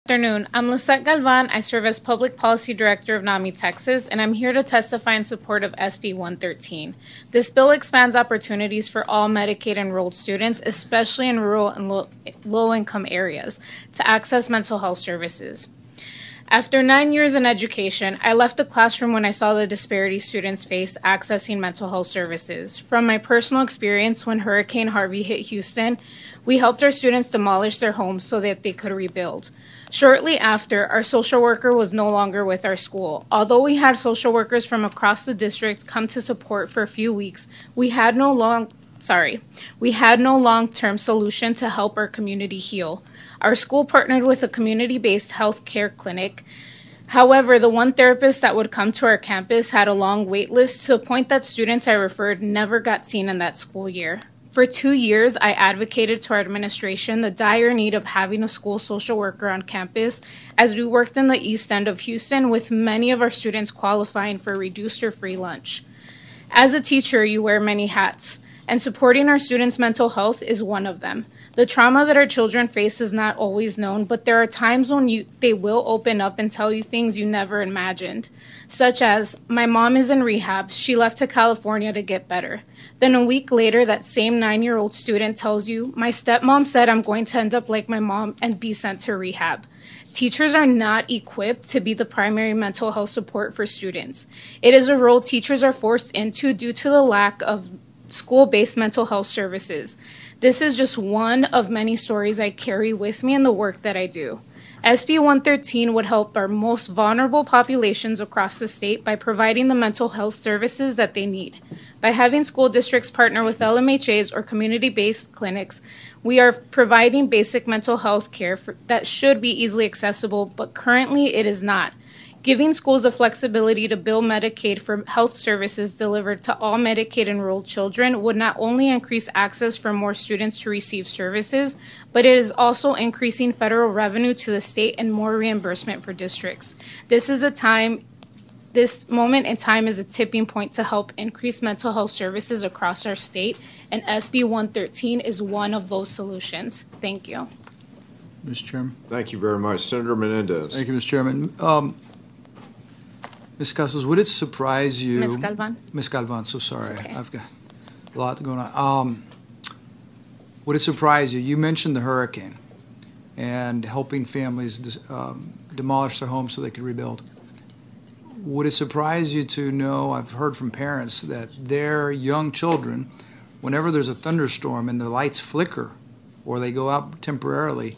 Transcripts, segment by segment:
afternoon. I'm Lisette Galvan. I serve as Public Policy Director of NAMI, Texas, and I'm here to testify in support of SB 113. This bill expands opportunities for all Medicaid-enrolled students, especially in rural and low-income areas, to access mental health services. After 9 years in education, I left the classroom when I saw the disparity students face accessing mental health services. From my personal experience, when Hurricane Harvey hit Houston, we helped our students demolish their homes so that they could rebuild. Shortly after, our social worker was no longer with our school. Although we had social workers from across the district come to support for a few weeks, we had no long-term solution to help our community heal. Our school partnered with a community-based health care clinic. However, the one therapist that would come to our campus had a long wait list to the point that students I referred never got seen in that school year. For 2 years, I advocated to our administration the dire need of having a school social worker on campus as we worked in the east end of Houston with many of our students qualifying for reduced or free lunch. As a teacher, you wear many hats, and supporting our students' mental health is one of them. The trauma that our children face is not always known, but there are times when they will open up and tell you things you never imagined, such as, my mom is in rehab, she left to California to get better. Then a week later, that same 9-year-old student tells you, my stepmom said I'm going to end up like my mom and be sent to rehab. Teachers are not equipped to be the primary mental health support for students. It is a role teachers are forced into due to the lack of school-based mental health services. This is just one of many stories I carry with me in the work that I do. SB 113 would help our most vulnerable populations across the state by providing the mental health services that they need. By having school districts partner with LMHAs or community-based clinics, we are providing basic mental health care that should be easily accessible, but currently it is not. Giving schools the flexibility to bill Medicaid for health services delivered to all Medicaid-enrolled children would not only increase access for more students to receive services, but it is also increasing federal revenue to the state and more reimbursement for districts. This moment in time is a tipping point to help increase mental health services across our state, and SB 113 is one of those solutions. Thank you. Mr. Chairman. Thank you very much. Senator Menendez. Thank you, Mr. Chairman. Ms. Casas, would it surprise you? Ms. Galvan. Ms. Galvan, so sorry. Okay. I've got a lot going on. Would it surprise you? You mentioned the hurricane and helping families demolish their homes so they could rebuild. Would it surprise you to know, I've heard from parents, that their young children, whenever there's a thunderstorm and the lights flicker or they go out temporarily,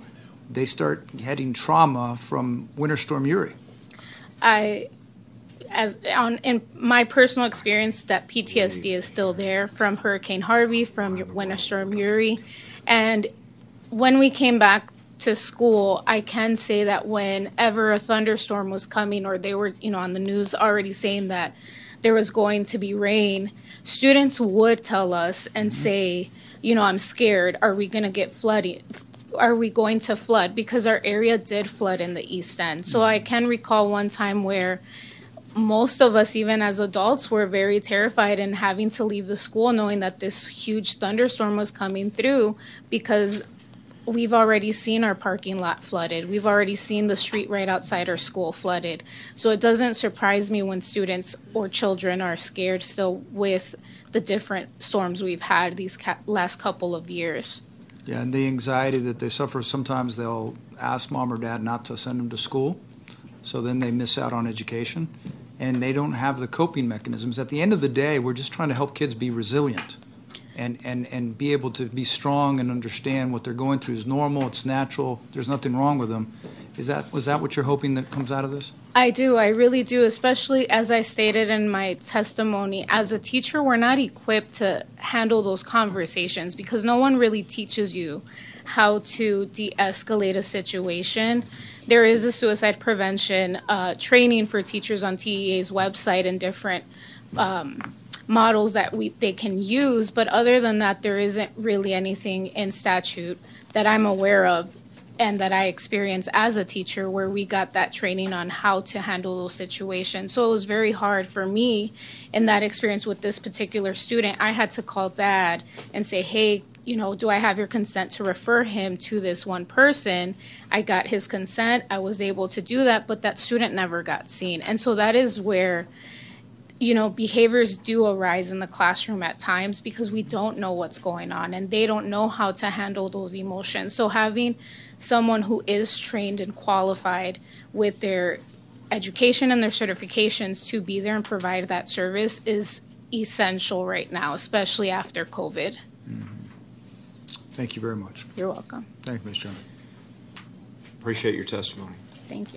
they start getting trauma from Winter Storm Uri? In my personal experience, that PTSD is still there from Hurricane Harvey, from Winter Storm Uri. And when we came back to school, I can say that whenever a thunderstorm was coming, or they were, on the news already saying that there was going to be rain, students would tell us and say, I'm scared. Are we going to get flooding? Are we going to flood? Because our area did flood in the East End. So I can recall one time where most of us, even as adults, were very terrified and having to leave the school knowing that this huge thunderstorm was coming through, because we've already seen our parking lot flooded. We've already seen the street right outside our school flooded. So it doesn't surprise me when students or children are scared still with the different storms we've had these last couple of years. Yeah, and the anxiety that they suffer, sometimes they'll ask mom or dad not to send them to school, so then they miss out on education. And they don't have the coping mechanisms. At the end of the day, we're just trying to help kids be resilient and be able to be strong and understand what they're going through is normal, it's natural, there's nothing wrong with them. Was that what you're hoping that comes out of this? I do. I really do, especially as I stated in my testimony. As a teacher, we're not equipped to handle those conversations because no one really teaches you how to de-escalate a situation. There is a suicide prevention training for teachers on TEA's website and different models that they can use, but other than that, there isn't really anything in statute that I'm aware of and that I experienced as a teacher where we got that training on how to handle those situations. So it was very hard for me in that experience with this particular student. I had to call dad and say, hey, do I have your consent to refer him to this one person? I got his consent. I was able to do that, but that student never got seen. And so that is where, behaviors do arise in the classroom at times because we don't know what's going on and they don't know how to handle those emotions. So having someone who is trained and qualified with their education and their certifications to be there and provide that service is essential right now, especially after COVID. Thank you very much. You're welcome. Thank you, Ms. Jones. Appreciate your testimony. Thank you.